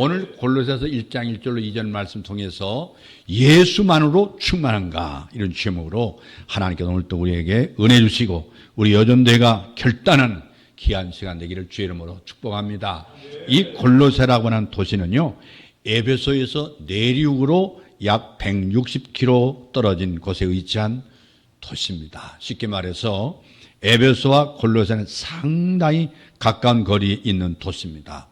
오늘 골로새서 1장 1절로 2절 말씀 통해서 예수만으로 충만한가 이런 제목으로 하나님께서 오늘 또 우리에게 은혜 주시고 우리 여전대가 결단하는 귀한 시간 되기를 주의 이름으로 축복합니다. 이 골로새라고 하는 도시는요, 에베소에서 내륙으로 약 160km 떨어진 곳에 위치한 도시입니다. 쉽게 말해서 에베소와 골로새는 상당히 가까운 거리에 있는 도시입니다.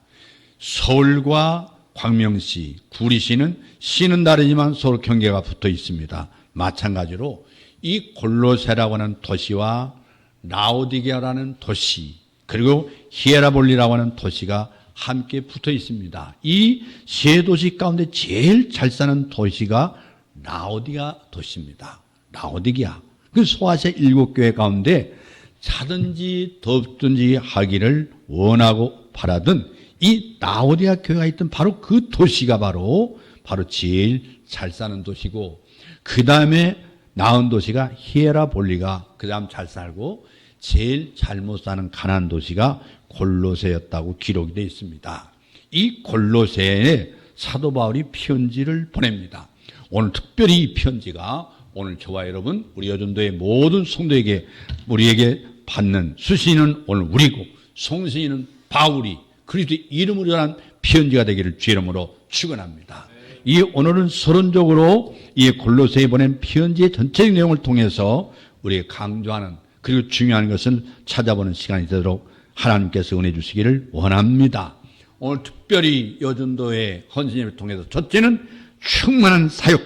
서울과 광명시, 구리시는 시는 다르지만 서로 경계가 붙어 있습니다. 마찬가지로 이 골로새라고 하는 도시와 라오디게아라는 도시, 그리고 히에라볼리라고 하는 도시가 함께 붙어 있습니다. 이 세 도시 가운데 제일 잘 사는 도시가 라오디게아 도시입니다. 라오디게아. 그 소아시아 7교회 가운데 자든지 덥든지 하기를 원하고 바라던 이 라오디게아 교회가 있던 바로 그 도시가 바로 제일 잘 사는 도시고, 그 다음에 나은 도시가 히에라볼리가 그 다음 잘 살고, 제일 잘못 사는 가난한 도시가 골로새였다고 기록이 되어 있습니다. 이 골로새에 사도 바울이 편지를 보냅니다. 오늘 특별히 이 편지가 오늘 저와 여러분, 우리 여전도의 모든 성도에게, 우리에게 받는 수신은 오늘 우리고, 송신은 바울이 그리스도의 이름으로 전한 편지가 되기를 주의 이름으로 축원합니다. 이 오늘은 서론적으로 이 골로새에 보낸 편지의 전체적 내용을 통해서 우리가 강조하는, 그리고 중요한 것을 찾아보는 시간이 되도록 하나님께서 은혜 주시기를 원합니다. 오늘 특별히 여전도의 헌신을 통해서 첫째는 충만한 사역,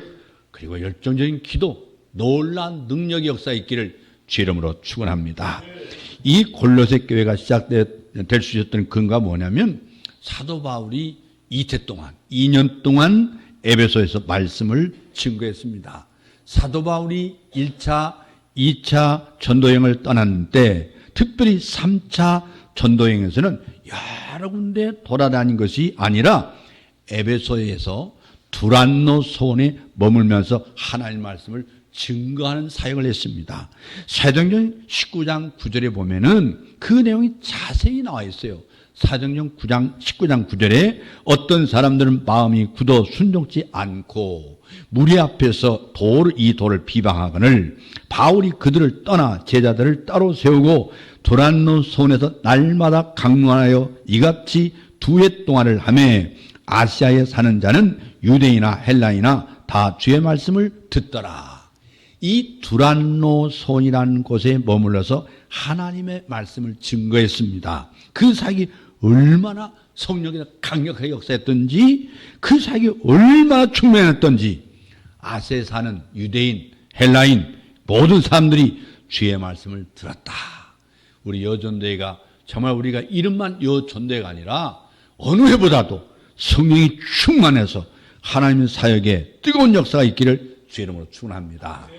그리고 열정적인 기도, 놀라운 능력의 역사 있기를 주의 이름으로 축원합니다. 이 골로새 교회가 시작될 수 있었던 근거가 뭐냐면, 사도 바울이 이태 동안 2년 동안 에베소에서 말씀을 증거했습니다. 사도 바울이 1차, 2차 전도여행을 떠났는데, 특별히 3차 전도여행에서는 여러 군데 돌아다닌 것이 아니라 에베소에서 두란노 소원에 머물면서 하나님의 말씀을 증거하는 사역을 했습니다. 사도행전 19장 9절에 보면은 그 내용이 자세히 나와 있어요. 사도행전 19장 9절에 어떤 사람들은 마음이 굳어 순종치 않고 무리 앞에서 이 돌을 비방하거늘 바울이 그들을 떠나 제자들을 따로 세우고 두란노 소원에서 날마다 강론하여 이같이 2해 동안을 하매 아시아에 사는 자는 유대인이나 헬라이나 다 주의 말씀을 듣더라. 이 두란노손이라는 곳에 머물러서 하나님의 말씀을 증거했습니다. 그 사역이 얼마나 성령이 강력하게 역사했던지, 그 사역이 얼마나 충만했던지, 아시아에 사는 유대인, 헬라인 모든 사람들이 주의 말씀을 들었다. 우리 여전대회가 정말 우리가 이름만 여전대회가 아니라 어느 해보다도 성령이 충만해서 하나님의 사역에 뜨거운 역사가 있기를 주의 이름으로 축원합니다.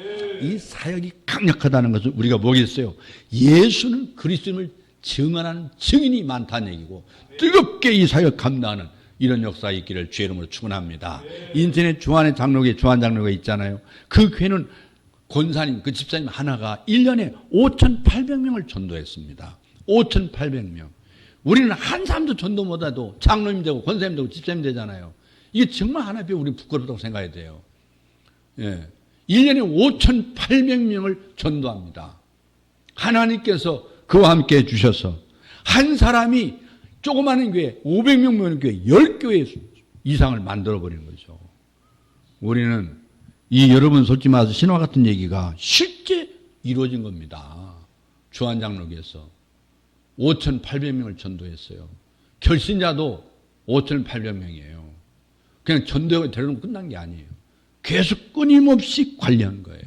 이 사역이 강력하다는 것은 우리가 뭐겠어요? 예수는 그리스도임을 증언하는 증인이 많다는 얘기고, 뜨겁게 이 사역 감당하는 이런 역사가 있기를 주의 이름으로 축원합니다. 인천에 주한의 장로교회, 주한 장로가 있잖아요. 그 교회는 권사님, 그 집사님 하나가 1년에 5,800명을 전도했습니다. 5,800명. 우리는 한 사람도 전도 못해도 장로님 되고 권사님 되고 집사님 되잖아요. 이게 정말 하나님께 우리 부끄럽다고 생각해야 돼요. 예. 1년에 5,800명을 전도합니다. 하나님께서 그와 함께 해주셔서 한 사람이 조그마한 교회, 500명 모이는 교회, 10교회 이상을 만들어버리는 거죠. 우리는 여러분 솔직히 말해서 신화 같은 얘기가 실제 이루어진 겁니다. 주한장로교에서 5,800명을 전도했어요. 결신자도 5,800명이에요. 그냥 전도가 데려오면 끝난 게 아니에요. 계속 끊임없이 관리하는 거예요.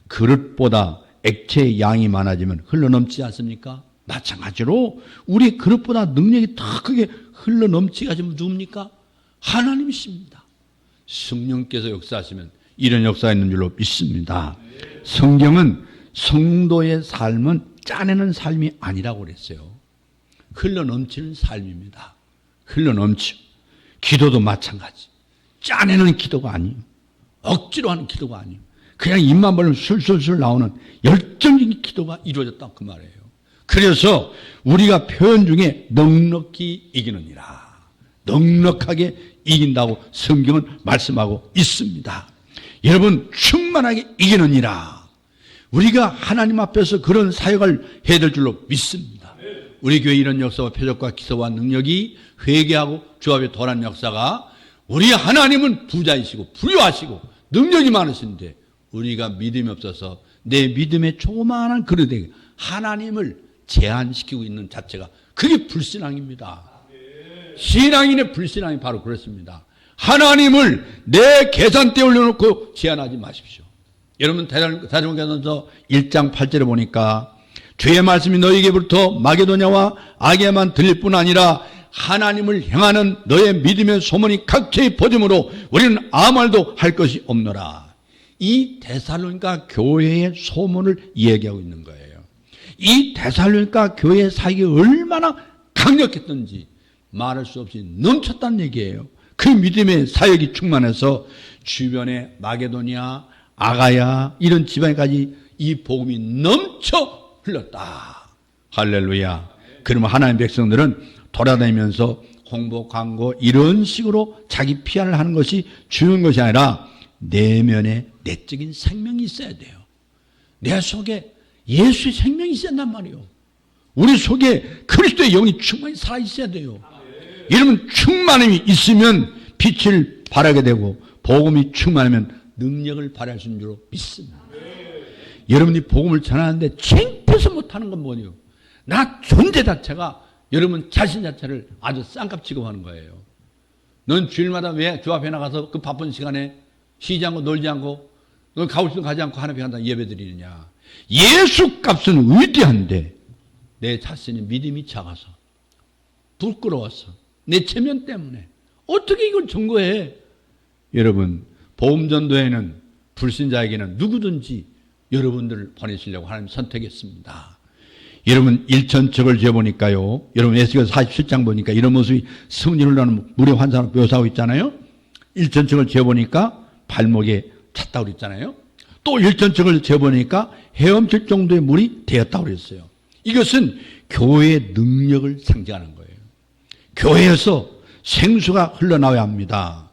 그릇보다 액체의 양이 많아지면 흘러넘치지 않습니까? 마찬가지로 우리 그릇보다 능력이 더 크게 흘러넘치게 하시면 누굽니까? 하나님이십니다. 성령께서 역사하시면 이런 역사가 있는 줄로 믿습니다. 성경은 성도의 삶은 짜내는 삶이 아니라고 그랬어요. 흘러넘치는 삶입니다. 흘러넘치고, 기도도 마찬가지. 짜내는 기도가 아니에요. 억지로 하는 기도가 아니에요. 그냥 입만 벌리면 술술술 나오는 열정적인 기도가 이루어졌다 그 말이에요. 그래서 우리가 표현 중에 넉넉히 이기느니라. 넉넉하게 이긴다고 성경은 말씀하고 있습니다. 여러분, 충만하게 이기느니라. 우리가 하나님 앞에서 그런 사역을 해야 될 줄로 믿습니다. 우리 교회 이런 역사와 표적과 기사와 능력이 회개하고 주 앞에 돌아온 역사가, 우리 하나님은 부자이시고 부유하시고 능력이 많으신데 우리가 믿음이 없어서 내 믿음의 조그마한 그릇에 하나님을 제한시키고 있는 자체가, 그게 불신앙입니다. 신앙인의 불신앙이 바로 그렇습니다. 하나님을 내 계산대에 올려놓고 제한하지 마십시오. 여러분, 사도행전서 1장 8절에 보니까 주의 말씀이 너희에게부터 마게도냐와 아게만 들릴 뿐 아니라 하나님을 향하는 너의 믿음의 소문이 각처에 퍼짐으로 우리는 아무 말도 할 것이 없노라. 이 데살로니가 교회의 소문을 얘기하고 있는 거예요. 이 데살로니가 교회의 사역이 얼마나 강력했던지 말할 수 없이 넘쳤다는 얘기예요. 그 믿음의 사역이 충만해서 주변에 마게도냐, 아가야 이런 지방까지 이 복음이 넘쳐 흘렀다. 할렐루야. 그러면 하나님의 백성들은 돌아다니면서 홍보, 광고 이런 식으로 자기 PR을 하는 것이 중요한 것이 아니라 내면에 내적인 생명이 있어야 돼요. 내 속에 예수의 생명이 있어야 한단 말이에요. 우리 속에 그리스도의 영이 충만히 살아있어야 돼요. 여러분, 충만함이 있으면 빛을 발하게 되고 복음이 충만하면 능력을 발할 수 있는 줄로 믿습니다. 여러분이 복음을 전하는데 창피해서 못하는 건 뭐냐요? 나 존재 자체가, 여러분 자신 자체를 아주 쌍값 취급하는 거예요. 넌 주일마다 왜 주 앞에 나가서 그 바쁜 시간에 쉬지 않고 놀지 않고 넌 가고 싶으면 가지 않고 하나님 앞에 예배 드리느냐? 예수 값은 위대한데 내 자신의 믿음이 작아서 부끄러워서 내 체면 때문에 어떻게 이걸 증거해? 여러분, 복음전도에는 불신자에게는 누구든지 여러분들을 보내시려고 하나님 선택했습니다. 여러분, 일천척을 재보니까요, 여러분 에스겔서 47장 보니까 이런 모습이 승리 흘러가는 물의 환상을 묘사하고 있잖아요. 일천척을 재보니까 발목에 찼다고 그랬잖아요. 또 일천척을 재보니까 헤엄칠 정도의 물이 되었다고 그랬어요. 이것은 교회의 능력을 상징하는 거예요. 교회에서 생수가 흘러나와야 합니다.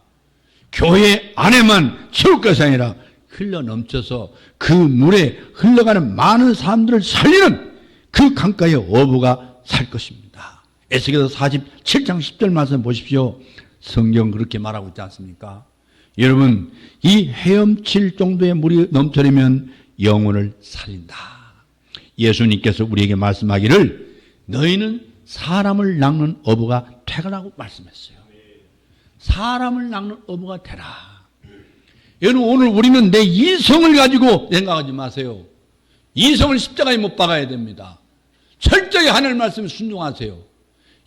교회 안에만 채울 것이 아니라 흘러넘쳐서 그 물에 흘러가는 많은 사람들을 살리는 그 강가의 어부가 살 것입니다. 에스겔서 47장 10절 말씀 보십시오. 성경 그렇게 말하고 있지 않습니까? 여러분, 이 헤엄칠 정도의 물이 넘쳐나면 영혼을 살린다. 예수님께서 우리에게 말씀하기를 너희는 사람을 낚는 어부가 되라고 말씀했어요. 사람을 낚는 어부가 되라. 여러분, 오늘 우리는 내 이성을 가지고 생각하지 마세요. 이성을 십자가에 못 박아야 됩니다. 철저히 하나님 말씀에 순종하세요.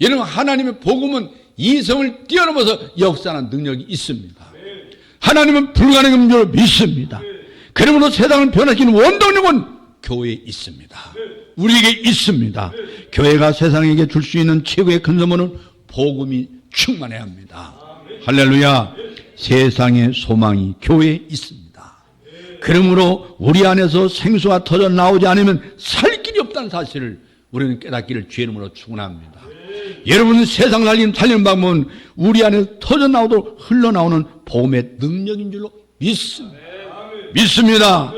여러분, 하나님의 복음은 이성을 뛰어넘어서 역사하는 능력이 있습니다. 하나님은 불가능한 줄 믿습니다. 그러므로 세상을 변화시키는 원동력은 교회에 있습니다. 우리에게 있습니다. 교회가 세상에게 줄 수 있는 최고의 큰 선물은 복음이 충만해야 합니다. 할렐루야. 세상의 소망이 교회에 있습니다. 그러므로 우리 안에서 생수가 터져 나오지 않으면 살 길이 없다는 사실을 우리는 깨닫기를 주의 이름으로 축원합니다. 여러분은 세상 살리는 방법은 우리 안에서 터져 나오도록 흘러나오는 복음의 능력인 줄로 믿습니다.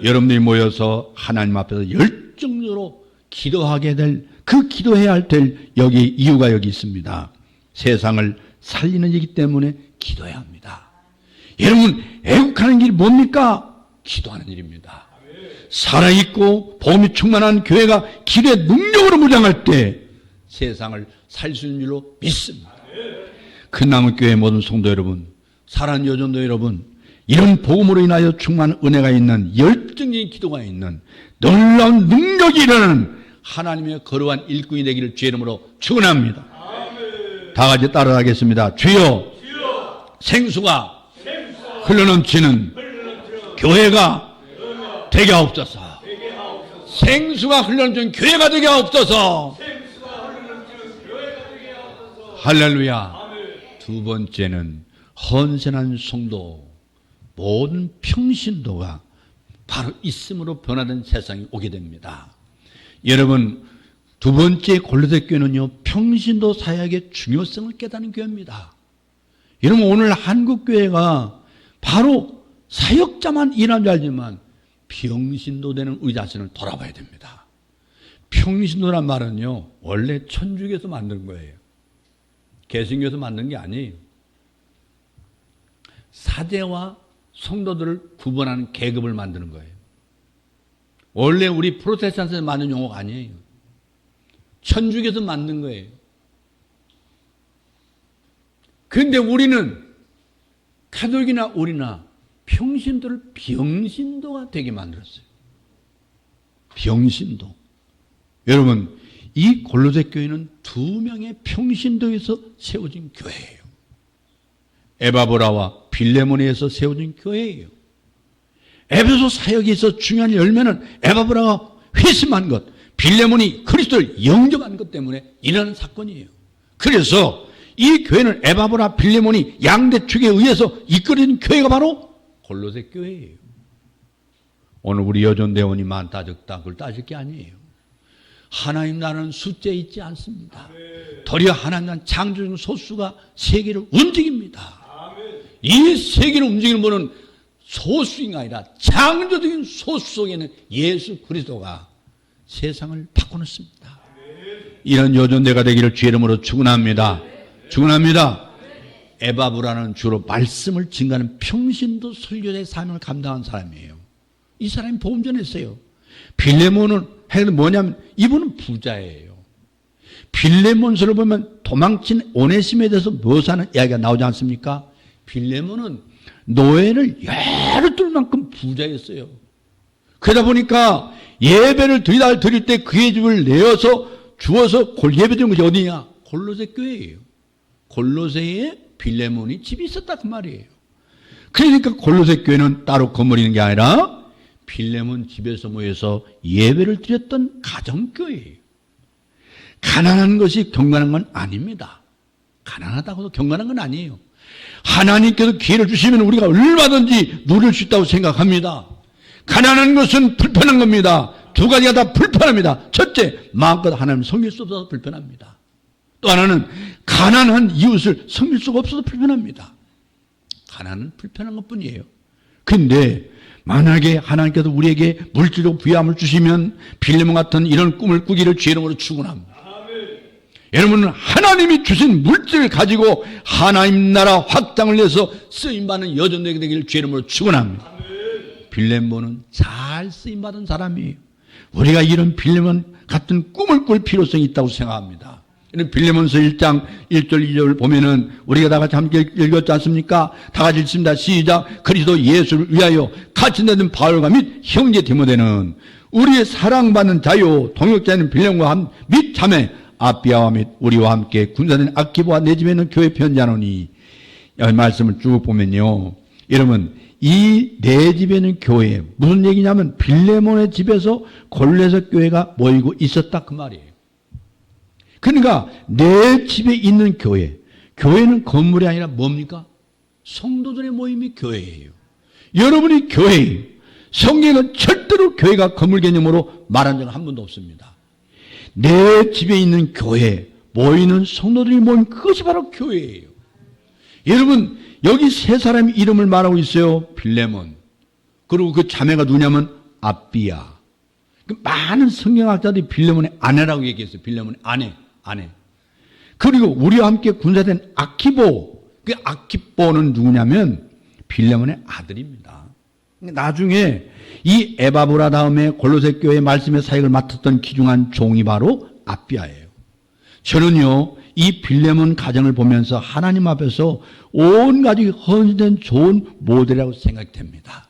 여러분들이 모여서 하나님 앞에서 열정적으로 기도하게 될, 그 기도해야 할 여기 이유가 여기 있습니다. 세상을 살리는 일이기 때문에 기도해야 합니다. 여러분, 애국하는 길이 뭡니까? 기도하는 일입니다. 살아있고 복음이 충만한 교회가 기도의 능력으로 무장할 때 세상을 살 수 있는 줄로 믿습니다. 큰나무교회 모든 성도 여러분, 사랑하는 여전도 여러분, 이런 복음으로 인하여 충만한 은혜가 있는, 열정적인 기도가 있는, 놀라운 능력이 일어나는 하나님의 거룩한 일꾼이 되기를 주의 이름으로 축원합니다. 다 같이 따라하겠습니다. 주여, 생수가 흘러넘치는 교회가 되게 하옵소서. 생수가 흘러넘치는 교회가 되게 하옵소서. 할렐루야. 두 번째는 헌신한 성도, 모든 평신도가 바로 있음으로 변화된 세상이 오게 됩니다. 여러분, 두 번째 골로새 교회는요, 평신도 사역의 중요성을 깨닫는 교회입니다. 여러분, 오늘 한국교회가 바로 사역자만 일하는 줄 알지만 평신도 되는 우리 자신을 돌아봐야 됩니다. 평신도란 말은요, 원래 천주교에서 만든 거예요. 개신교에서 만든 게 아니에요. 사제와 성도들을 구분하는 계급을 만드는 거예요. 원래 우리 프로테스탄트에서 만든 용어가 아니에요. 천주교에서 만든 거예요. 그런데 우리는 가톨릭이나 우리나 평신도를 병신도가 되게 만들었어요. 병신도. 여러분, 이 골로새 교회는 2명의 평신도에서 세워진 교회예요. 에바브라와 빌레몬에서 세워진 교회예요. 에베소 사역에서 중요한 열매는 에바브라가 회심한 것, 빌레몬이 그리스도를 영접한 것 때문에 일어나는 사건이에요. 그래서 이 교회는 에바브라, 빌레몬이 양대 축에 의해서 이끌어진 교회가 바로 골로새 교회예요. 오늘 우리 여전대원이 많다 적다 그걸 따질 게 아니에요. 하나님 나라는 숫자에 있지 않습니다. 도리어 하나님 나라는 창조적 소수가 세계를 움직입니다. 이 세계를 움직이는 분은 소수가 아니라 창조적인 소수 속에는 예수 그리스도가 세상을 바꿔놓습니다. 이런 여전대가 되기를 주의 이름으로 축원합니다. 축원합니다. 에바브라는 주로 말씀을 증거하는 평신도 설교자의 사명을 감당한 사람이에요. 이 사람이 복음 전했어요. 빌레몬은 해는 뭐냐면 이분은 부자예요. 빌레몬서를 보면 도망친 오네시모에 대해서 무엇하는 이야기가 나오지 않습니까? 빌레몬은 노예를 예를 들 만큼 부자였어요. 그러다 보니까 예배를 드릴 때 그의 집을 내어서 주어서 예배 드리는 것이 어디냐? 골로새 교회예요. 골로새에 빌레몬이 집이 있었다 그 말이에요. 그러니까 골로새 교회는 따로 건물이 있는 게 아니라 빌레몬 집에서 모여서 예배를 드렸던 가정교회예요. 가난한 것이 경건한 건 아닙니다. 가난하다고 해도 경건한 건 아니에요. 하나님께서 기회를 주시면 우리가 얼마든지 누릴 수 있다고 생각합니다. 가난한 것은 불편한 겁니다. 2가지가 다 불편합니다. 첫째, 마음껏 하나님을 섬길 수 없어서 불편합니다. 또 하나는 가난한 이웃을 섬길 수가 없어서 불편합니다. 가난은 불편한 것뿐이에요. 그런데 만약에 하나님께서 우리에게 물질로 부여함을 주시면 빌레몬 같은 이런 꿈을 꾸기를 주의 이름으로 축원합니다. 여러분은 하나님이 주신 물질을 가지고 하나님 나라 확장을 위해서 쓰임받는 여전되게 되기를 주의 이름으로 축원합니다. 빌레몬은 잘 쓰임받은 사람이에요. 우리가 이런 빌레몬 같은 꿈을 꿀 필요성이 있다고 생각합니다. 빌레몬서 1장 1절 2절을 보면은 우리가 다 같이 함께 읽었지 않습니까? 다 같이 읽습니다. 시작. 그리스도 예수를 위하여 갇힌다는 바울과 및 형제 디모데는 우리의 사랑받는 자요 동역자인 빌레몬과 및 자매 아비아와 및 우리와 함께 군사된 아키보와 내 집에 있는 교회 편지하노니, 말씀을 쭉 보면요, 여러분 이 내 집에 있는 교회 무슨 얘기냐면 빌레몬의 집에서 골로새 교회가 모이고 있었다 그 말이에요. 그러니까 내 집에 있는 교회, 교회는 건물이 아니라 뭡니까? 성도들의 모임이 교회예요. 여러분이 교회예요. 성경은 절대로 교회가 건물 개념으로 말한 적은 한 번도 없습니다. 내 집에 있는 교회, 모이는 성도들이 모인 그것이 바로 교회예요. 여러분 여기 3사람의 이름을 말하고 있어요. 빌레몬, 그리고 그 자매가 누구냐면 아비아. 많은 성경학자들이 빌레몬의 아내라고 얘기했어요. 빌레몬의 아내. 그리고 우리와 함께 군사된 아키보. 그 아키보는 누구냐면 빌레몬의 아들입니다. 나중에 이 에바브라 다음에 골로새 교회 말씀의 사역을 맡았던 귀중한 종이 바로 아비아예요. 저는요 이 빌레몬 가정을 보면서 하나님 앞에서 온 가족이 헌신된 좋은 모델이라고 생각됩니다.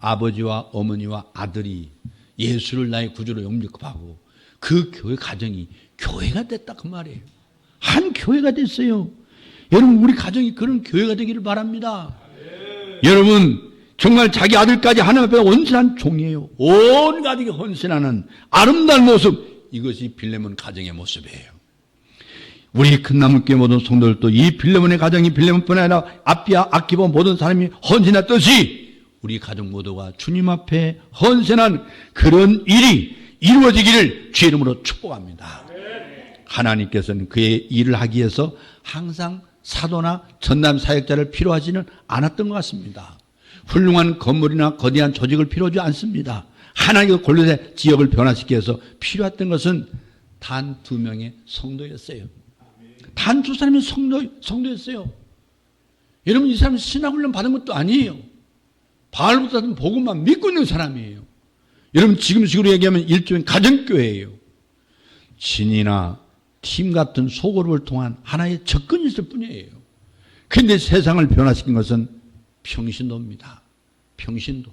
아버지와 어머니와 아들이 예수를 나의 구주로 영접하고 그 교회 가정이 교회가 됐다 그 말이에요. 한 교회가 됐어요. 여러분 우리 가정이 그런 교회가 되기를 바랍니다. 여러분 정말 자기 아들까지 하나님 앞에 헌신한 종이에요. 온 가족이 헌신하는 아름다운 모습, 이것이 빌레몬 가정의 모습이에요. 우리 큰나무교회 모든 성도들도 이 빌레몬의 가정이 빌레몬뿐 아니라 아비아, 아키보 모든 사람이 헌신했듯이 우리 가족 모두가 주님 앞에 헌신한 그런 일이 이루어지기를 주의 이름으로 축복합니다. 하나님께서는 그의 일을 하기 위해서 항상 사도나 전담 사역자를 필요하지는 않았던 것 같습니다. 훌륭한 건물이나 거대한 조직을 필요하지 않습니다. 하나님께서 골로새 지역을 변화시키기 위해서 필요했던 것은 단 2명의 성도였어요. 단 2사람의 성도였어요. 여러분, 이 사람은 신학훈련 받은 것도 아니에요. 바알부터 복음만 믿고 있는 사람이에요. 여러분, 지금식으로 얘기하면 일종의 가정교회예요. 진이나 팀 같은 소그룹을 통한 하나의 접근이 있을 뿐이에요. 그런데 세상을 변화시킨 것은 평신도입니다. 평신도.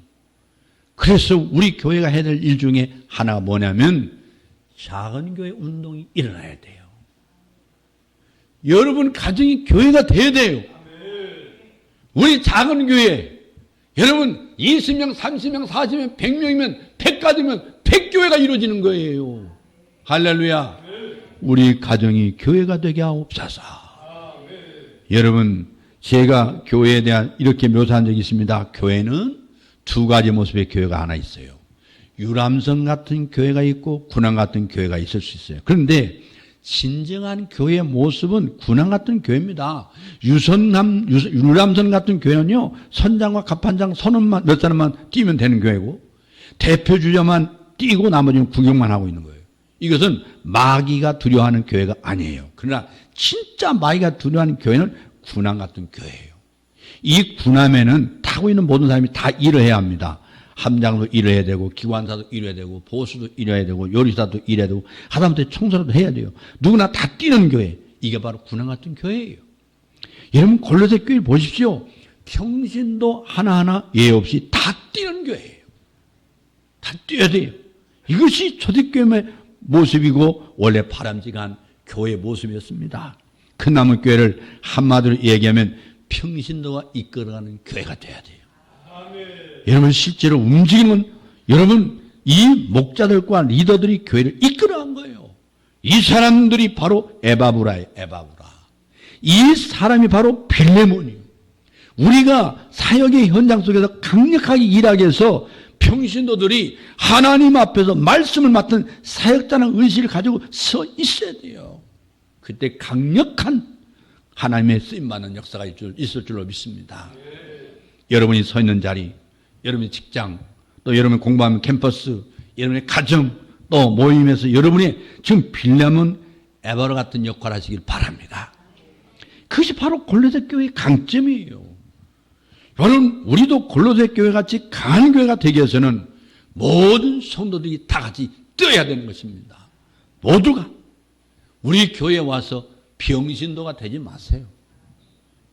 그래서 우리 교회가 해야 될 일 중에 하나가 뭐냐면 작은 교회 운동이 일어나야 돼요. 여러분 가정이 교회가 돼야 돼요. 우리 작은 교회, 여러분 20명, 30명, 40명, 100명이면 100가지면 100교회가 이루어지는 거예요. 할렐루야. 우리 가정이 교회가 되게 하옵소서. 여러분, 제가 교회에 대한 이렇게 묘사한 적이 있습니다. 교회는 2가지 모습의 교회가 하나 있어요. 유람선 같은 교회가 있고 군함 같은 교회가 있을 수 있어요. 그런데 진정한 교회의 모습은 군함 같은 교회입니다. 유람선 같은 교회는요, 선장과 갑판장 선원만 몇 사람만 뛰면 되는 교회고 대표 주자만 뛰고 나머지는 구경만 하고 있는 거예요. 이것은 마귀가 두려워하는 교회가 아니에요. 그러나 진짜 마귀가 두려워하는 교회는 군함 같은 교회예요. 이 군함에는 타고 있는 모든 사람이 다 일을 해야 합니다. 함장도 일을 해야 되고 기관사도 일해야 되고 보수도 일해야 되고 요리사도 일해야 되고 하다못해 청소도 해야 돼요. 누구나 다 뛰는 교회. 이게 바로 군함 같은 교회예요. 여러분 골로새 교회 보십시오. 평신도 하나하나 예외 없이 다 뛰는 교회예요. 다 뛰어야 돼요. 이것이 초대교회의 모습이고 원래 바람직한 교회의 모습이었습니다. 큰 나무 교회를 한마디로 얘기하면 평신도가 이끌어가는 교회가 돼야 돼요. 여러분 실제로 움직이는 여러분 이 목자들과 리더들이 교회를 이끌어간 거예요. 이 사람들이 바로 에바브라예요. 에바브라. 이 사람이 바로 빌레몬이에요. 우리가 사역의 현장 속에서 강력하게 일하기 위해서 평신도들이 하나님 앞에서 말씀을 맡은 사역자는 의식을 가지고 서 있어야 돼요. 그때 강력한 하나님의 쓰임받는 역사가 있을 줄로 믿습니다. 여러분이 서 있는 자리, 여러분의 직장, 또 여러분이 공부하는 캠퍼스, 여러분의 가정, 또 모임에서 여러분이 지금 빌레몬 에바라 같은 역할을 하시길 바랍니다. 그것이 바로 골로새 교회의 강점이에요. 여러분 우리도 골로새 교회 같이 강한 교회가 되기 위해서는 모든 성도들이 다 같이 뛰어야 되는 것입니다. 모두가. 우리 교회에 와서 병신도가 되지 마세요.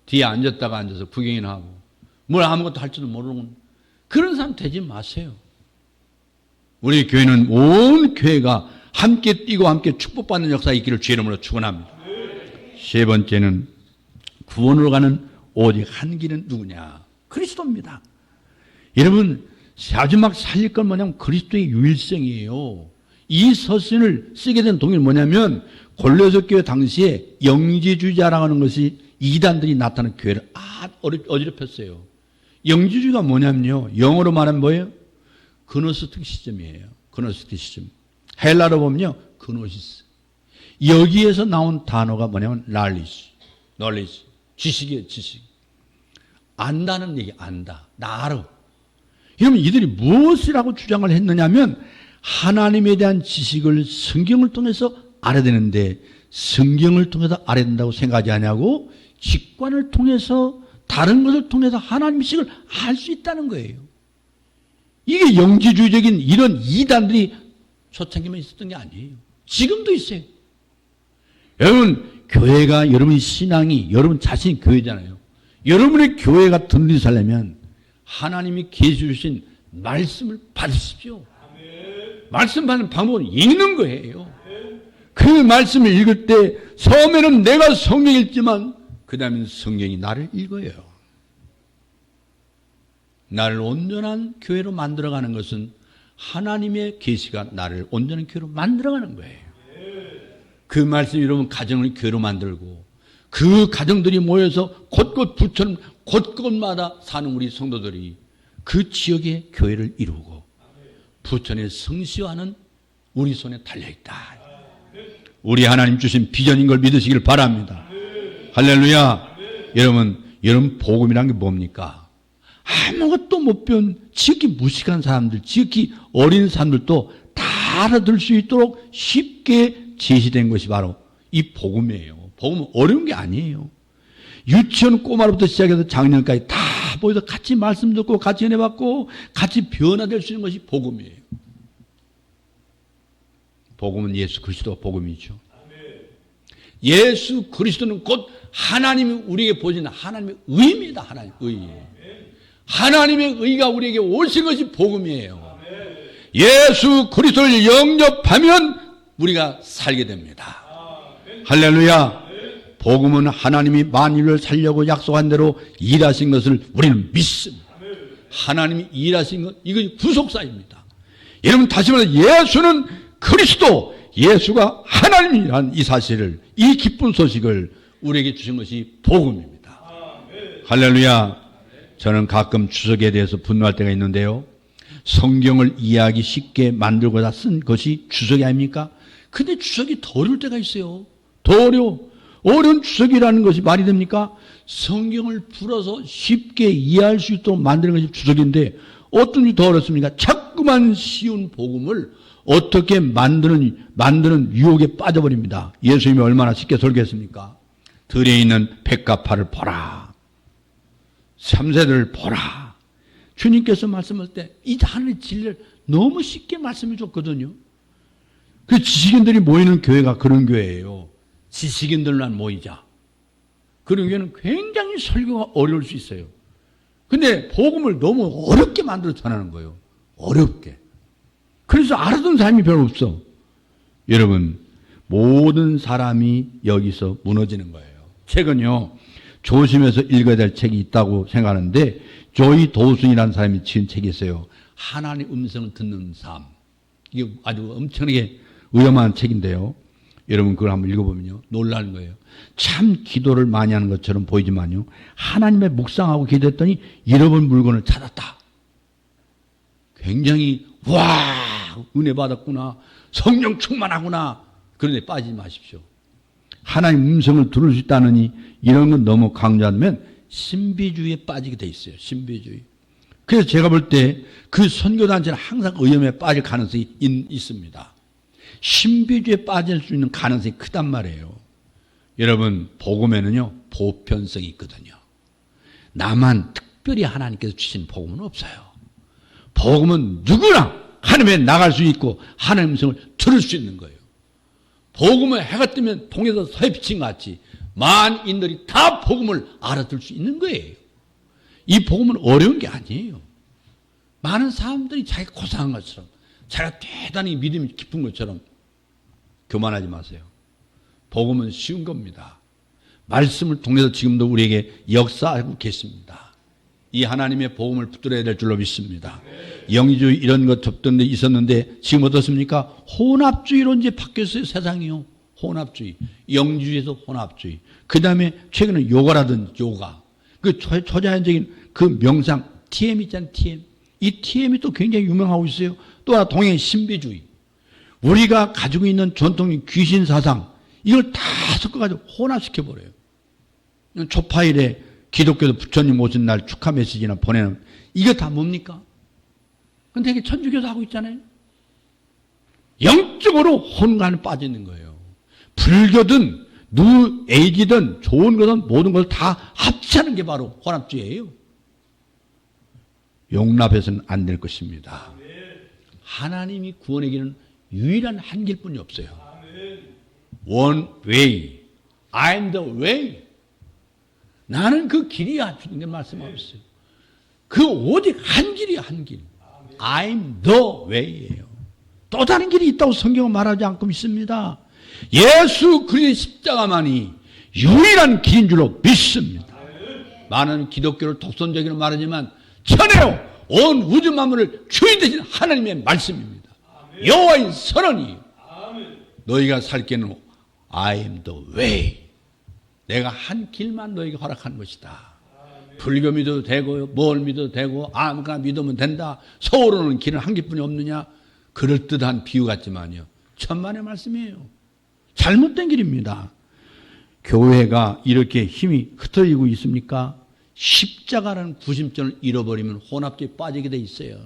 뒤에 앉았다가 앉아서 구경이나 하고 뭘 아무것도 할 줄도 모르는 그런 사람 되지 마세요. 우리 교회는 온 교회가 함께 뛰고 함께 축복받는 역사가 있기를 주의 이름으로 축원합니다. 세 번째는 구원으로 가는 오직 한 길은 누구냐? 그리스도입니다. 여러분 마지막 살릴 건 뭐냐면 그리스도의 유일성이에요. 이 서신을 쓰게 된 동기는 뭐냐면 골로새 교회 당시에 영지주의자라고 하는 것이 이단들이 나타난 교회를 어지럽혔어요. 영지주의가 뭐냐면요. 영어로 말하면 뭐예요? 그노스틱 시점이에요. 그노스틱 시점. 헬라로 보면요. 그노시스. 여기에서 나온 단어가 뭐냐면 knowledge. 지식이에요. 지식. 안다는 얘기, 안다. 나 알아. 그러면 이들이 무엇이라고 주장을 했느냐면 하나님에 대한 지식을 성경을 통해서 알아야 되는데 성경을 통해서 알아야 된다고 생각하지 않냐고 직관을 통해서 다른 것을 통해서 하나님의 지식을 알 수 있다는 거예요. 이게 영지주의적인 이런 이단들이 초창기만 있었던 게 아니에요. 지금도 있어요. 여러분 교회가 여러분의 신앙이 여러분 자신이 교회잖아요. 여러분의 교회가 든든히 살려면 하나님이 계시해 주신 말씀을 받으십시오. 말씀 받는 방법은 읽는 거예요. 그 말씀을 읽을 때 처음에는 내가 성경 읽지만 그 다음에 성경이 나를 읽어요. 나를 온전한 교회로 만들어가는 것은 하나님의 계시가 나를 온전한 교회로 만들어가는 거예요. 그 말씀이 여러분 가정을 교회로 만들고 그 가정들이 모여서 곳곳 부처는 곳곳마다 사는 우리 성도들이 그 지역의 교회를 이루고 부천의 성시와는 우리 손에 달려있다. 우리 하나님 주신 비전인 걸 믿으시길 바랍니다. 할렐루야. 여러분 복음이란 게 뭡니까? 아무것도 못 배운 지극히 무식한 사람들, 지극히 어린 사람들도 다 알아들 수 있도록 쉽게 제시된 것이 바로 이 복음이에요. 복음은 어려운 게 아니에요. 유치원 꼬마로부터 시작해서 장년까지 다 모여서 같이 말씀 듣고 같이 은혜 받고 같이 변화될 수 있는 것이 복음이에요. 복음은 예수 그리스도 복음이죠. 예수 그리스도는 곧 하나님이 우리에게 보여주는 하나님의 의입니다. 하나님의 의. 하나님의 의가 우리에게 오신 것이 복음이에요. 예수 그리스도를 영접하면 우리가 살게 됩니다. 할렐루야. 복음은 하나님이 만유를 살려고 약속한 대로 일하신 것을 우리는 믿습니다. 하나님이 일하신 것, 이것이 구속사입니다. 여러분 다시 말해서 예수는 그리스도, 예수가 하나님이라는 이 사실을, 이 기쁜 소식을 우리에게 주신 것이 복음입니다. 할렐루야. 저는 가끔 주석에 대해서 분노할 때가 있는데요. 성경을 이해하기 쉽게 만들고자 쓴 것이 주석이 아닙니까? 근데 주석이 더 어려울 때가 있어요. 더 어려운 주석이라는 것이 말이 됩니까? 성경을 풀어서 쉽게 이해할 수 있도록 만드는 것이 주석인데 어떤 일이 더 어렵습니까? 자꾸만 쉬운 복음을 어떻게 만드는 유혹에 빠져버립니다. 예수님이 얼마나 쉽게 설교했습니까? 들에 있는 백합화를 보라. 삼세들을 보라. 주님께서 말씀할 때 이 하나님의 진리를 너무 쉽게 말씀해 줬거든요. 그 지식인들이 모이는 교회가 그런 교회예요. 지식인들만 모이자. 그런 교회는 굉장히 설교가 어려울 수 있어요. 근데 복음을 너무 어렵게 만들어 전하는 거예요. 어렵게. 그래서 알아듣는 사람이 별로 없어. 여러분, 모든 사람이 여기서 무너지는 거예요. 책은요, 조심해서 읽어야 될 책이 있다고 생각하는데, 조이 도슨이라는 사람이 지은 책이 있어요. 하나님의 음성을 듣는 삶. 이게 아주 엄청나게 위험한 책인데요. 여러분 그걸 한번 읽어보면요, 놀라는 거예요. 참 기도를 많이 하는 것처럼 보이지만요, 하나님의 묵상하고 기도했더니 잃어버린 물건을 찾았다. 굉장히 와, 은혜 받았구나, 성령 충만하구나, 그런 데 빠지지 마십시오. 하나님 음성을 들을 수 있다느니 이런 건 너무 강조하면 신비주의에 빠지게 돼 있어요. 신비주의. 그래서 제가 볼 때 그 선교단체는 항상 위험에 빠질 가능성이 있습니다. 신비주의에 빠질 수 있는 가능성이 크단 말이에요. 여러분, 복음에는요, 보편성이 있거든요. 나만 특별히 하나님께서 주신 복음은 없어요. 복음은 누구나 하나님에 나갈 수 있고 하나님의 음성을 들을 수 있는 거예요. 복음은 해가 뜨면 동에서 서해 비친 것 같이 만인들이 다 복음을 알아들 수 있는 거예요. 이 복음은 어려운 게 아니에요. 많은 사람들이 자기가 고상한 것처럼, 자기가 대단히 믿음이 깊은 것처럼 교만하지 마세요. 복음은 쉬운 겁니다. 말씀을 통해서 지금도 우리에게 역사하고 계십니다. 이 하나님의 복음을 붙들어야 될 줄로 믿습니다. 영의주의 이런 것 접던 데 있었는데 지금 어떻습니까? 혼합주의로 이제 바뀌었어요. 세상이요. 혼합주의. 영주의에서 혼합주의. 그 다음에 최근에 요가라든지 요가. 그 초자연적인 그 명상, TM 있잖아요. TM. 이 TM이 또 굉장히 유명하고 있어요. 또 하나 동행 신비주의. 우리가 가지고 있는 전통적인 귀신 사상, 이걸 다 섞어가지고 혼합시켜버려요. 초파일에 기독교도 부처님 오신 날 축하 메시지나 보내는, 이게 다 뭡니까? 근데 이게 천주교도 하고 있잖아요. 영적으로 혼란에 빠져 있는 거예요. 불교든 뉴 에이지든 좋은 것은 모든 것을 다 합치는 게 바로 혼합주의예요. 용납해서는 안 될 것입니다. 하나님이 구원의 길은 유일한 한 길뿐이 없어요. One way. I'm the way. 나는 그 길이야. 주님께서 말씀하고 있어요. 그 오직 한 길이야, 한 길. I'm the way예요. 또 다른 길이 있다고 성경은 말하지 않고 있습니다. 예수 그리스도의 십자가만이 유일한 길인 줄로 믿습니다. 많은 기독교를 독선적으로 말하지만 전해요. 온 우주 만물을 주인 되신 하나님의 말씀입니다. 여호와의 선언이에요. 너희가 살 길은 I am the way. 내가 한 길만 너희에게 허락한 것이다. 불교 믿어도 되고요, 뭘 믿어도 되고 아무거나 믿으면 된다. 서울로는 길은 한 길뿐이 없느냐? 그럴듯한 비유 같지만요, 천만의 말씀이에요. 잘못된 길입니다. 교회가 이렇게 힘이 흩어지고 있습니까? 십자가라는 구심점을 잃어버리면 혼합주의에 빠지게 돼 있어요.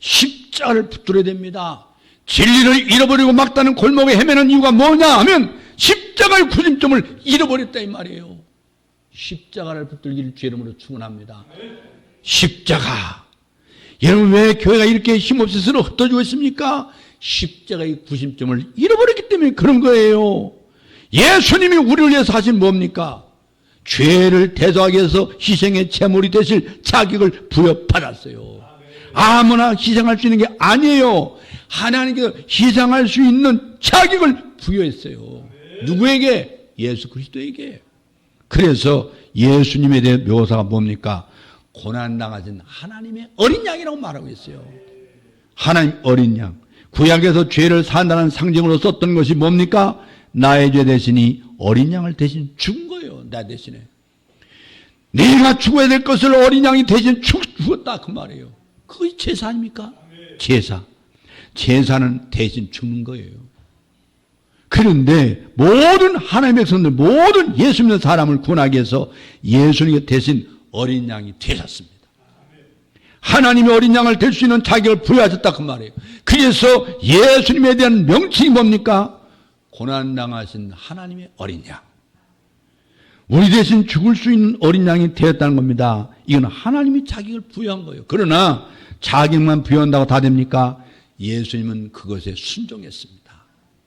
십자가를 붙들어야 됩니다. 진리를 잃어버리고 막다른 골목에 헤매는 이유가 뭐냐 하면 십자가의 구심점을 잃어버렸다 이 말이에요. 십자가를 붙들기를 주 이름으로 축원합니다. 십자가. 여러분 왜 교회가 이렇게 힘없이 서로 흩어지고 있습니까? 십자가의 구심점을 잃어버렸기 때문에 그런 거예요. 예수님이 우리를 위해서 하신 뭡니까? 죄를 대속하기 위해서 희생의 제물이 되실 자격을 부여받았어요. 아무나 희생할 수 있는 게 아니에요. 하나님께서 희생할 수 있는 자격을 부여했어요. 누구에게? 예수 그리스도에게. 그래서 예수님에 대한 묘사가 뭡니까? 고난당하신 하나님의 어린 양이라고 말하고 있어요. 하나님 어린 양. 구약에서 죄를 산다는 상징으로 썼던 것이 뭡니까? 나의 죄 대신이 어린 양을 대신 죽은 거예요. 나 대신에. 내가 죽어야 될 것을 어린 양이 대신 죽었다 그 말이에요. 그게 제사 아닙니까? 제사. 제사는 대신 죽는 거예요. 그런데 모든 하나님의 백성들, 모든 예수 믿는 사람을 구원하기 위해서 예수님이 대신 어린 양이 되셨습니다. 하나님의 어린 양을 될 수 있는 자격을 부여하셨다 그 말이에요. 그래서 예수님에 대한 명칭이 뭡니까? 고난당하신 하나님의 어린 양. 우리 대신 죽을 수 있는 어린 양이 되었다는 겁니다. 이건 하나님이 자격을 부여한 거예요. 그러나 자격만 부여한다고 다 됩니까? 예수님은 그것에 순종했습니다.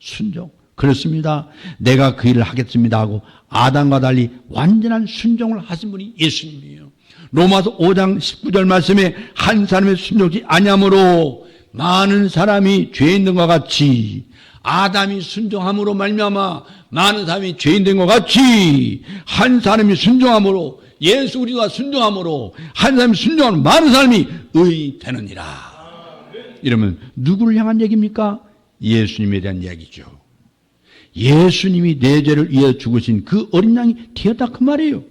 순종. 그렇습니다. 내가 그 일을 하겠습니다 하고 아담과 달리 완전한 순종을 하신 분이 예수님이에요. 로마서 5장 19절 말씀에 한 사람의 순종이 아니므로 많은 사람이 죄인 된 것 같이 아담이 순종함으로 말미암아 많은 사람이 죄인 된 것 같이 한 사람이 순종함으로 예수 그리스도가 순종함으로 한 사람이 순종하면 많은 사람이 의인이 되느니라. 이러면 누구를 향한 얘기입니까? 예수님에 대한 이야기죠. 예수님이 내 죄를 위해 죽으신 그 어린 양이 되었다 그 말이에요.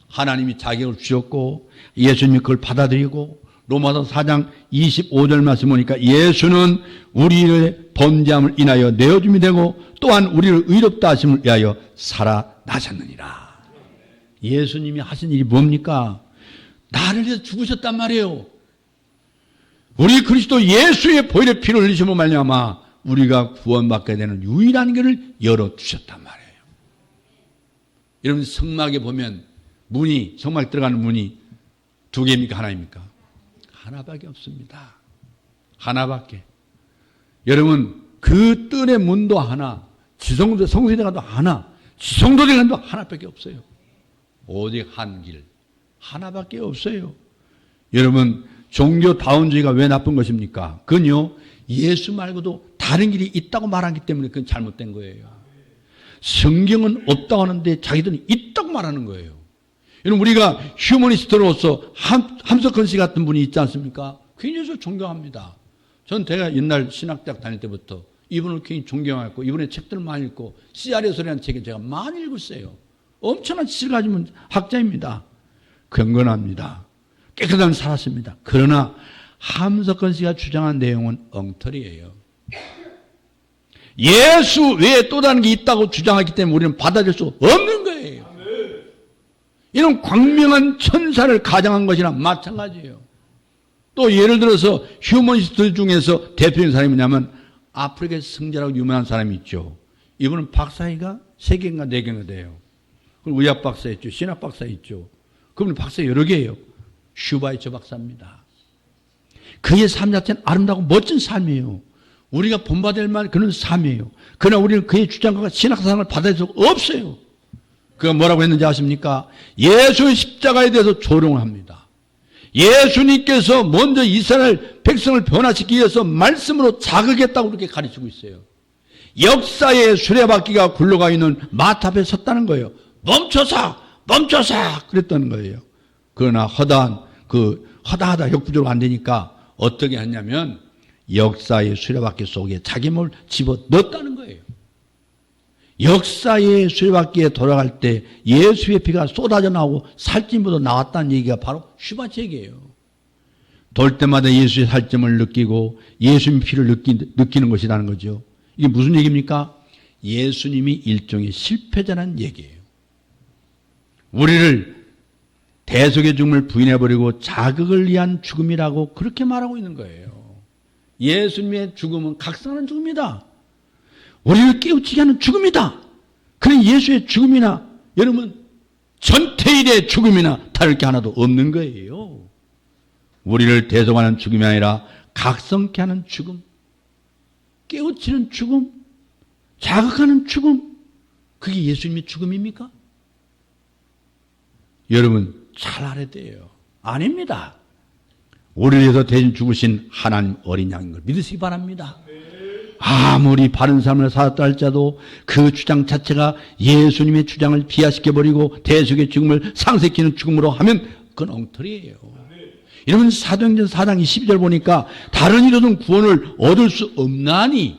하나님이 자격을 주셨고 예수님이 그걸 받아들이고 로마서 4장 25절 말씀 보니까 예수는 우리의 범죄함을 인하여 내어줌이 되고 또한 우리를 의롭다 하심을 위하여 살아나셨느니라. 예수님이 하신 일이 뭡니까? 나를 위해서 죽으셨단 말이에요. 우리 그리스도 예수의 보혈의 피를 흘리심으로 말미암아 우리가 구원받게 되는 유일한 길을 열어주셨단 말이에요. 여러분 성막에 보면 문이, 성막에 들어가는 문이 두 개입니까? 하나입니까? 하나밖에 없습니다. 하나밖에. 여러분 그 뜰의 문도 하나, 지성소 성소대가도 하나, 지성소대가도 하나밖에 없어요. 오직 한 길, 하나밖에 없어요. 여러분 종교다운주의가 왜 나쁜 것입니까? 그건요 예수 말고도 다른 길이 있다고 말하기 때문에 그건 잘못된 거예요. 성경은 없다고 하는데 자기들은 있다고 말하는 거예요. 여러분 우리가 휴머니스트로서 함석헌 씨 같은 분이 있지 않습니까? 굉장히 저 존경합니다. 전 제가 옛날 신학대학 다닐 때부터 이분을 굉장히 존경하고 이분의 책들을 많이 읽고 씨알에서라는 책을 제가 많이 읽었어요. 엄청난 지식을 가진 학자입니다. 경건합니다. 깨끗하게 살았습니다. 그러나 함석헌 씨가 주장한 내용은 엉터리예요. 예수 외에 또 다른 게 있다고 주장하기 때문에 우리는 받아들일 수 없는 거예요. 이런 광명한 천사를 가장한 것이나 마찬가지예요. 또 예를 들어서 휴머니스트 중에서 대표적인 사람이 뭐냐면 아프리카 성자라고 유명한 사람이 있죠. 이분은 박사가 3개인가 4개인가 돼요. 그리고 의학 박사 있죠. 신학 박사 있죠. 그분은 박사 여러 개예요. 슈바이처 박사입니다. 그의 삶 자체는 아름다고 멋진 삶이에요. 우리가 본받을 만한 그런 삶이에요. 그러나 우리는 그의 주장과 신학상을 받아들일 수 없어요. 그가 뭐라고 했는지 아십니까? 예수의 십자가에 대해서 조롱을 합니다. 예수님께서 먼저 이스라엘 백성을 변화시키기 위해서 말씀으로 자극했다고 그렇게 가르치고 있어요. 역사의 수레바퀴가 굴러가 있는 마트 앞에 섰다는 거예요. 멈춰서 그랬다는 거예요. 그러나 허다하다 역부족으로 안 되니까 어떻게 했냐면 역사의 수레바퀴 속에 자기 몸을 집어 넣었다는 거예요. 역사의 수레바퀴에 돌아갈 때 예수의 피가 쏟아져 나오고 살찜으로 나왔다는 얘기가 바로 슈바책이에요. 돌 때마다 예수의 살점을 느끼고 예수의 피를 느끼는 것이라는 거죠. 이게 무슨 얘기입니까? 예수님이 일종의 실패자라는 얘기예요. 우리를 대속의 죽음을 부인해버리고 자극을 위한 죽음이라고 그렇게 말하고 있는 거예요. 예수님의 죽음은 각성하는 죽음이다. 우리를 깨우치게 하는 죽음이다. 그런 예수의 죽음이나 여러분 전태일의 죽음이나 다를 게 하나도 없는 거예요. 우리를 대속하는 죽음이 아니라 각성케 하는 죽음, 깨우치는 죽음, 자극하는 죽음, 그게 예수님의 죽음입니까? 여러분 잘 알아야 돼요. 아닙니다. 우리를 위해서 대신 죽으신 하나님 어린 양인 걸 믿으시기 바랍니다. 아무리 바른 삶을 살았다 할지라도 그 주장 자체가 예수님의 주장을 비하시켜버리고 대속의 죽음을 상쇄시키는 죽음으로 하면 그건 엉터리예요. 이러면 사도행전 4장 22절 보니까 다른 이로는 구원을 얻을 수 없나니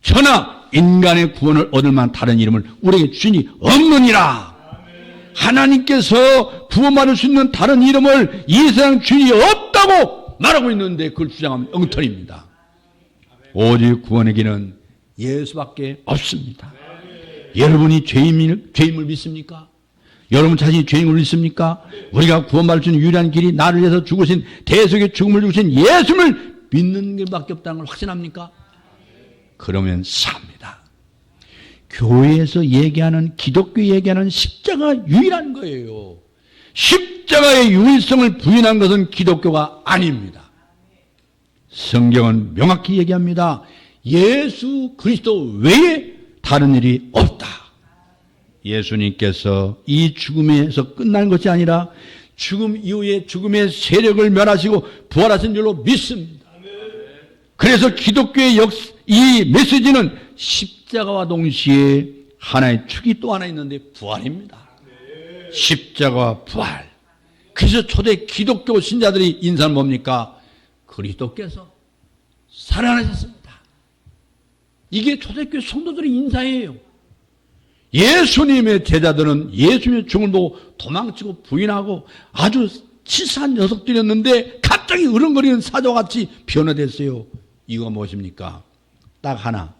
저나 인간의 구원을 얻을 만한 다른 이름을 우리에게 주니 없느니라. 하나님께서 구원받을 수 있는 다른 이름을 이 세상 주인이 없다고 말하고 있는데 그걸 주장하면 엉터리입니다. 오직 구원의 길은 예수밖에 없습니다. 여러분이 죄임을 믿습니까? 여러분 자신이 죄임을 믿습니까? 우리가 구원받을 수 있는 유일한 길이 나를 위해서 죽으신 대속의 죽음을 죽으신 예수를 믿는 길밖에 없다는 걸 확신합니까? 그러면 삽니다. 교회에서 얘기하는 기독교 얘기하는 십자가가 유일한 거예요. 십자가의 유일성을 부인한 것은 기독교가 아닙니다. 성경은 명확히 얘기합니다. 예수 그리스도 외에 다른 일이 없다. 예수님께서 이 죽음에서 끝난 것이 아니라 죽음 이후에 죽음의 세력을 멸하시고 부활하신 줄로 믿습니다. 그래서 기독교의 이 메시지는 십자가와 동시에 하나의 축이 또 하나 있는데 부활입니다. 십자가와 부활. 그래서 초대 기독교 신자들이 인사는 뭡니까? 그리스도께서 살아나셨습니다. 이게 초대교회 성도들의 인사예요. 예수님의 제자들은 예수님의 죽음을 보고 도망치고 부인하고 아주 치사한 녀석들이었는데 갑자기 으렁거리는 사자와 같이 변화됐어요. 이거 무엇입니까? 딱 하나,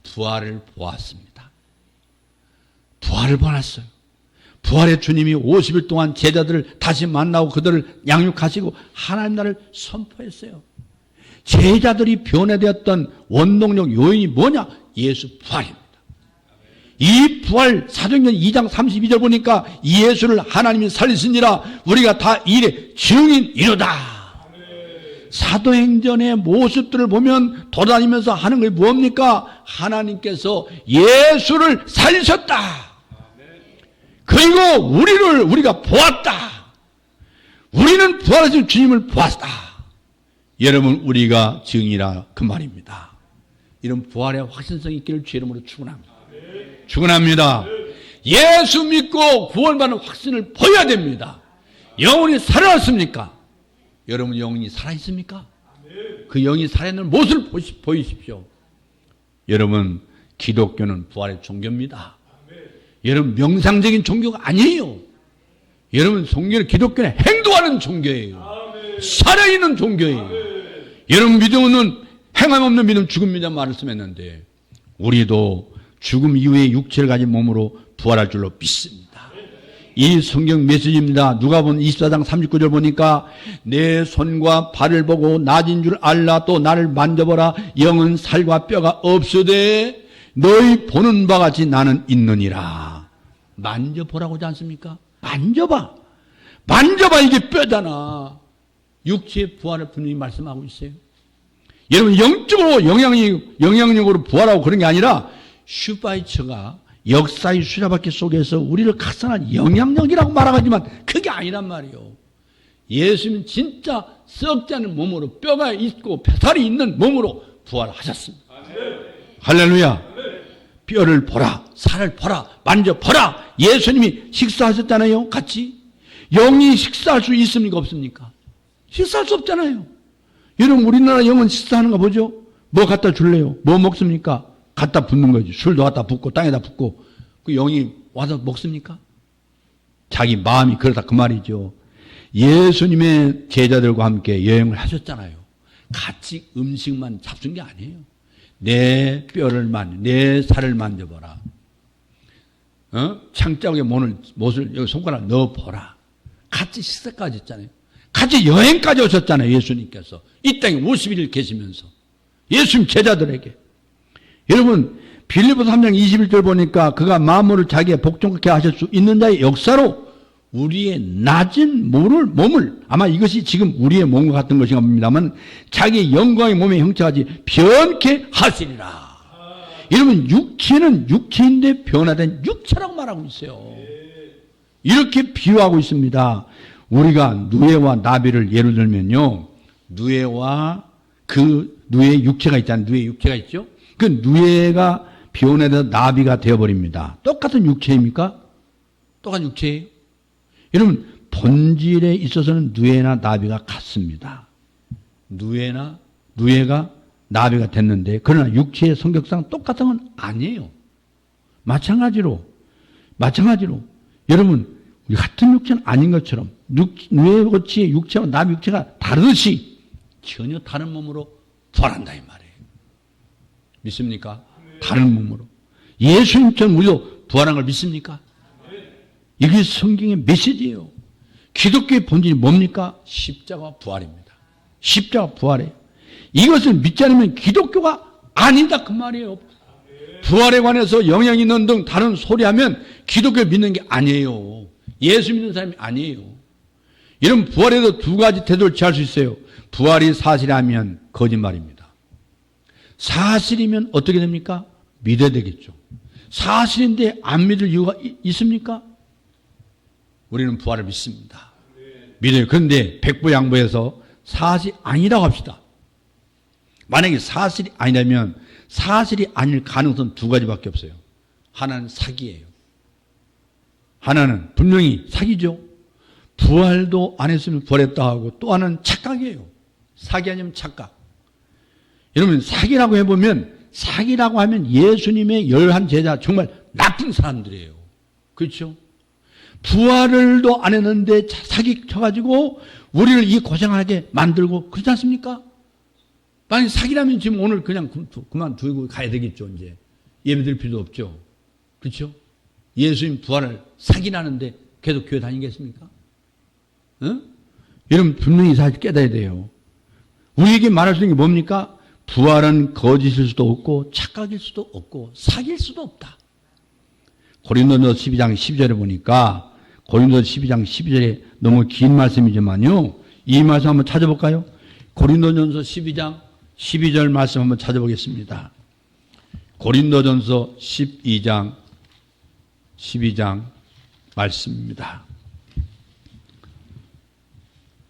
부활을 보았습니다. 부활을 보았어요. 부활의 주님이 50일 동안 제자들을 다시 만나고 그들을 양육하시고 하나님 나라를 선포했어요. 제자들이 변화되었던 원동력 요인이 뭐냐? 예수 부활입니다. 이 부활 사도행전 2장 32절 보니까 예수를 하나님이 살리시니라 우리가 다 이래 증인이로다. 사도행전의 모습들을 보면 돌아다니면서 하는 게 뭡니까? 하나님께서 예수를 살리셨다. 그리고 우리가 보았다. 우리는 부활하신 주님을 보았다. 여러분 우리가 증이라 그 말입니다. 이런 부활의 확신성 있기를 주 이름으로 축원합니다. 축원합니다. 예수 믿고 구원받는 확신을 보여야 됩니다. 영혼이 살아났습니까? 여러분 영혼이 살아있습니까? 그 영이 살아있는 모습을 보이십시오. 여러분 기독교는 부활의 종교입니다. 여러분 명상적인 종교가 아니에요. 여러분 기독교는 행동하는 종교예요. 살아있는 종교예요. 여러분 믿음은 행함 없는 믿음 죽음이라는 말을 쓰했는데 우리도 죽음 이후에 육체를 가진 몸으로 부활할 줄로 믿습니다. 이 성경 메시지입니다. 누가복음 24장 39절 보니까 내 손과 발을 보고 낮은 줄 알라. 또 나를 만져보라. 영은 살과 뼈가 없으되 너희 보는 바 같이 나는 있느니라. 만져보라고 하지 않습니까? 만져봐. 이게 뼈잖아. 육체의 부활을 분명히 말씀하고 있어요. 여러분 영적으로 영향력으로 부활하고 그런 게 아니라 슈바이처가 역사의 수레바퀴 속에서 우리를 각성한 영향력이라고 말하지만 그게 아니란 말이에요. 예수님은 진짜 썩지 않은 몸으로 뼈가 있고 살이 있는 몸으로 부활하셨습니다. 할렐루야. 뼈를 보라, 살을 보라, 만져보라. 예수님이 식사하셨잖아요. 같이. 영이 식사할 수 있습니까? 없습니까? 식사할 수 없잖아요. 여러분 우리나라 영은 식사하는 거 보죠? 뭐 갖다 줄래요? 뭐 먹습니까? 갖다 붓는 거지. 술도 갖다 붓고 땅에다 붓고 그 영이 와서 먹습니까? 자기 마음이 그렇다 그 말이죠. 예수님의 제자들과 함께 여행을 하셨잖아요. 같이 음식만 잡순 게 아니에요. 내 뼈를 내 살을 만져보라. 창자국에 못을 여기 손가락 넣어보라. 같이 식사까지 했잖아요. 같이 여행까지 오셨잖아요. 예수님께서 이 땅에 50일 계시면서 예수님 제자들에게. 여러분 빌립보서 3장 21절 보니까 그가 만물을 자기의 복종케 하실 수 있는 자의 역사로 우리의 낮은 몸을 아마 이것이 지금 우리의 몸과 같은 것인가 봅니다만 자기 영광의 몸의 형체까지 변케 하시리라. 여러분 육체는 육체인데 변화된 육체라고 말하고 있어요. 이렇게 비유하고 있습니다. 우리가 누에와 나비를 예를 들면요. 누에와 그 누에의 육체가 있잖아요. 누에의 육체가 있죠. 그 누에가 변해서 나비가 되어버립니다. 똑같은 육체입니까? 똑같은 육체예요. 여러분 본질에 있어서는 누에나 나비가 같습니다. 누에가 나비가 됐는데 그러나 육체의 성격상 똑같은 건 아니에요. 마찬가지로 여러분 우리 같은 육체는 아닌 것처럼 누에의 육체와 나비 육체가 다르듯이 전혀 다른 몸으로 부활한다 이 말이에요. 믿습니까? 다른 몸으로. 예수님처럼 우리도 부활한 걸 믿습니까? 이게 성경의 메시지예요. 기독교의 본질이 뭡니까? 십자가 부활입니다. 십자가 부활이에요. 이것을 믿지 않으면 기독교가 아니다 그 말이에요. 부활에 관해서 영향이 있는 등 다른 소리하면 기독교 믿는 게 아니에요. 예수 믿는 사람이 아니에요. 이런 부활에도 두 가지 태도를 취할 수 있어요. 부활이 사실이라면 거짓말입니다. 사실이면 어떻게 됩니까? 믿어야 되겠죠. 사실인데 안 믿을 이유가 있습니까? 우리는 부활을 믿습니다. 믿어요. 그런데 백부양보해서 사실이 아니라고 합시다. 만약에 사실이 아니라면 사실이 아닐 가능성은 두 가지밖에 없어요. 하나는 사기예요. 하나는 분명히 사기죠. 부활도 안 했으면 부활했다 하고 또 하나는 착각이에요. 사기 아니면 착각. 여러분 사기라고 해보면 사기라고 하면 예수님의 열한 제자 정말 나쁜 사람들이에요. 그렇죠? 부활을도 안 했는데 사기 쳐가지고 우리를 이 고생하게 만들고 그렇지 않습니까? 만약 사기라면 지금 오늘 그냥 그만두고 가야 되겠죠. 이제 예배드릴 필요도 없죠. 그렇죠? 예수님 부활을 사기라는데 계속 교회 다니겠습니까? 여러분 분명히 사실 깨달아야 돼요. 우리에게 말할 수 있는 게 뭡니까? 부활은 거짓일 수도 없고 착각일 수도 없고 사기일 수도 없다. 고린도전서 12장 12절에 보니까 고린도전서 12장 12절에 너무 긴 말씀이지만요. 이 말씀 한번 찾아볼까요? 고린도전서 12장 12절 말씀 한번 찾아보겠습니다. 고린도전서 12장 말씀입니다.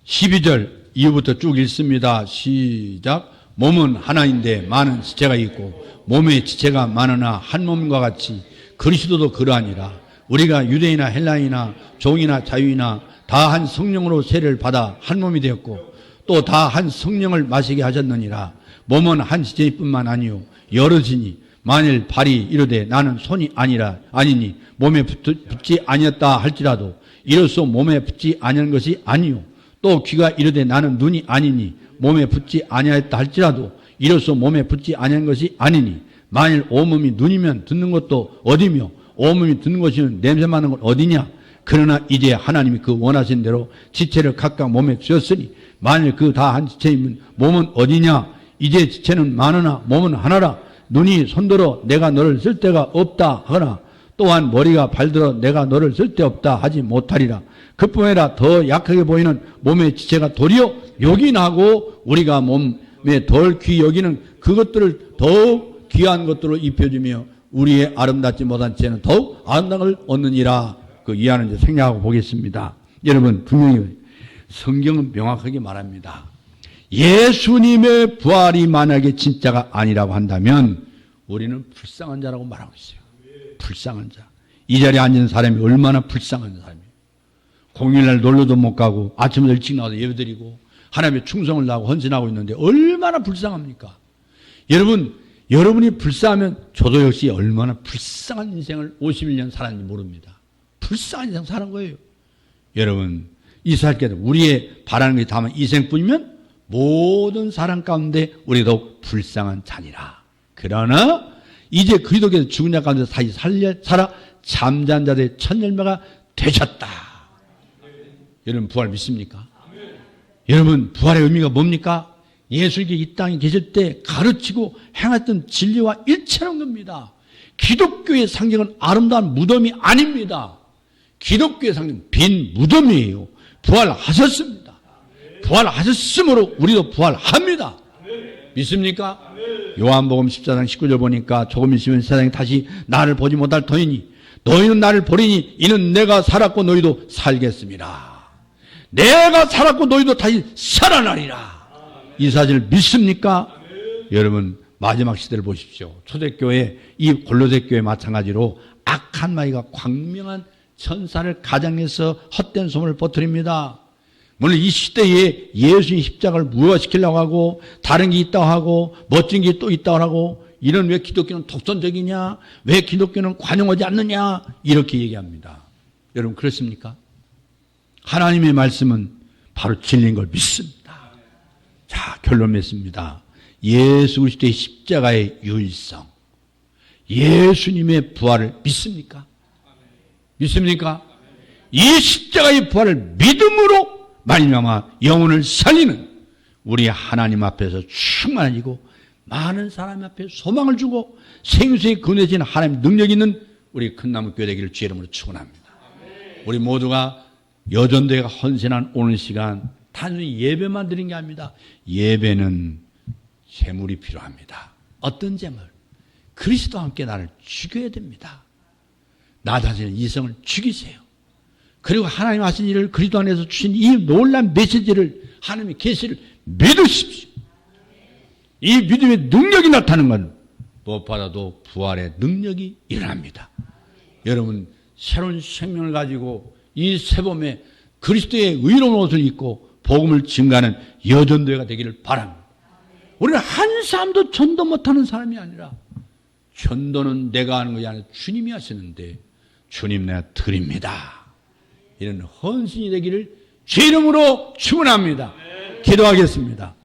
12절 이후부터 쭉 읽습니다. 시작. 몸은 하나인데 많은 지체가 있고 몸의 지체가 많으나 한 몸과 같이 그리스도도 그러하니라. 우리가 유대인이나 헬라인이나 종이나 자유이나 다 한 성령으로 세례를 받아 한 몸이 되었고 또 다 한 성령을 마시게 하셨느니라. 몸은 한 지체일 뿐만 아니요 여럿이니 만일 발이 이르되 나는 손이 아니니 몸에 붙지 아니었다 할지라도 이로써 몸에 붙지 아니한 것이 아니요 또 귀가 이르되 나는 눈이 아니니 몸에 붙지 아니하였다 할지라도 이로써 몸에 붙지 아니한 것이 아니니 만일 온몸이 눈이면 듣는 것도 어디며 온몸이 듣는 것이면 냄새 맡는 건 어디냐. 그러나 이제 하나님이 그 원하신 대로 지체를 각각 몸에 주셨으니 만일 그 다 한 지체이면 몸은 어디냐. 이제 지체는 많으나 몸은 하나라. 눈이 손들어 내가 너를 쓸 데가 없다 하거나 또한 머리가 발들어 내가 너를 쓸 데 없다 하지 못하리라. 그뿐 아니라 더 약하게 보이는 몸의 지체가 도리어 요긴하고 우리가 몸에 덜 귀 여기는 그것들을 더욱 귀한 것들로 입혀주며 우리의 아름답지 못한 지체는 더욱 아름다움을 얻느니라. 그 이하는 이제 생략하고 보겠습니다. 여러분 분명히 성경은 명확하게 말합니다. 예수님의 부활이 만약에 진짜가 아니라고 한다면 우리는 불쌍한 자라고 말하고 있어요. 불쌍한 자. 이 자리에 앉은 사람이 얼마나 불쌍한 사람이에요. 공휴일날 놀러도 못 가고 아침에 일찍 나와서 예배드리고 하나님의 충성을 다하고 헌신하고 있는데 얼마나 불쌍합니까? 여러분이 불쌍하면 저도 역시 얼마나 불쌍한 인생을 51년 살았는지 모릅니다. 불쌍한 인생 사는 거예요. 여러분 이 살게 우리의 바라는 것이 다만 이 생뿐이면 모든 사람 가운데 우리 더욱 불쌍한 자니라. 그러나 이제 그리스도께서 죽은 자 가운데 다시 살아 잠자는 자들의 첫 열매가 되셨다. 여러분 부활 믿습니까? 여러분 부활의 의미가 뭡니까? 예수님께 이 땅에 계실 때 가르치고 행했던 진리와 일치하는 겁니다. 기독교의 상징은 아름다운 무덤이 아닙니다. 기독교의 상징은 빈 무덤이에요. 부활하셨습니다. 부활하셨으므로 우리도 부활합니다. 믿습니까? 요한복음 14장 19절 보니까 조금 있으면 세상에 다시 나를 보지 못할 터이니 너희는 나를 보리니 이는 내가 살았고 너희도 살겠습니다. 내가 살았고 너희도 다시 살아나리라. 이 사실을 믿습니까? 여러분 마지막 시대를 보십시오. 초대교회 이 골로새 교회 마찬가지로 악한 마귀가 광명한 천사를 가장해서 헛된 소문을 퍼뜨립니다. 물론 이 시대에 예수님 십자가를 무효화시키려고 하고 다른 게 있다고 하고 멋진 게 또 있다고 하고 이런 왜 기독교는 독선적이냐? 왜 기독교는 관용하지 않느냐? 이렇게 얘기합니다. 여러분 그렇습니까? 하나님의 말씀은 바로 진리인 걸 믿습니다. 자, 결론 맺습니다. 예수 그리스도의 십자가의 유일성, 예수님의 부활을 믿습니까? 믿습니까? 이 십자가의 부활을 믿음으로 말미암아 영혼을 살리는 우리 하나님 앞에서 충만해지고 많은 사람 앞에 소망을 주고 생수에 근해진 하나님 능력 있는 우리 큰나무 교회 되기를 주의 이름으로 축원합니다. 우리 모두가 여전대가 헌신한 오늘 시간 단순히 예배만 드린 게 아닙니다. 예배는 재물이 필요합니다. 어떤 재물? 그리스도와 함께 나를 죽여야 됩니다. 나 자신의 이성을 죽이세요. 그리고 하나님 하신 일을 그리스도 안에서 주신 이 놀라운 메시지를 하나님의 계시를 믿으십시오. 이 믿음의 능력이 나타나는 건 무엇보다도 부활의 능력이 일어납니다. 여러분 새로운 생명을 가지고 이 새봄에 그리스도의 의로운 옷을 입고 복음을 증가하는 여전도회가 되기를 바랍니다. 우리는 한 사람도 전도 못하는 사람이 아니라 전도는 내가 하는 것이 아니라 주님이 하시는데 주님 내가 드립니다. 이런 헌신이 되기를 주 이름으로 축원합니다. 기도하겠습니다.